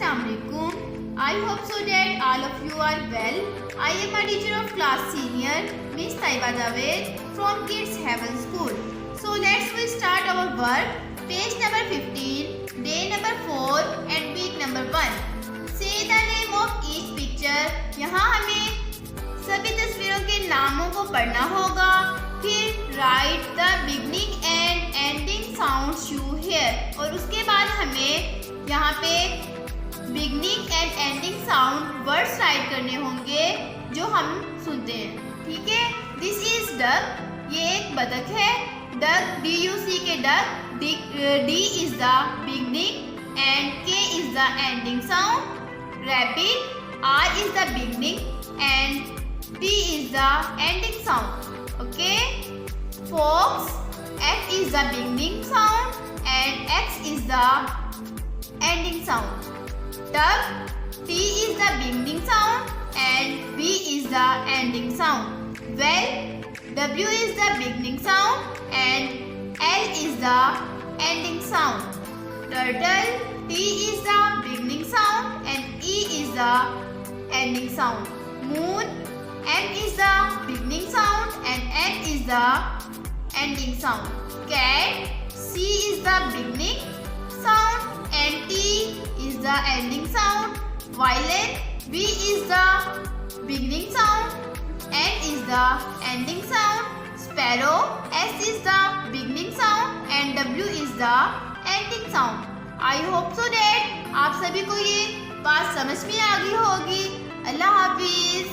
Assalamualaikum. I hope so that all of you are well. I am a teacher of class senior, Miss Taiba Javed from Kids Heaven School. So let's we start our work. Page number 15, day number 4 and week number 1. Say the name of each picture. यहाँ हमें सभी तस्वीरों के नामों को पढ़ना होगा. फिर write the beginning and ending sounds you hear. और उसके बाद हमें यहाँ पे beginning and ending sound words write करने होंगे जो हम सुनते हैं. ठीक है. This is duck. ये एक बतख है. डक DUC के duck. D is the beginning and K is the ending sound. Rabbit. R is the beginning and P is the ending sound. Okay. Fox. F is the beginning sound and X is the ending sound. Duck. T is the beginning sound and V is the ending sound. Well. W is the beginning sound and L is the ending sound. Turtle. T is the beginning sound and E is the ending sound. Moon. M is the beginning sound and N is the ending sound. Cat. C is the beginning sound and T is the ending sound. Violet. V is the beginning sound, N is the ending sound. Sparrow. S is the beginning sound and W is the ending sound. I hope so that आप सभी को ये बात समझ में आ गई होगी. अल्लाह हाफिज.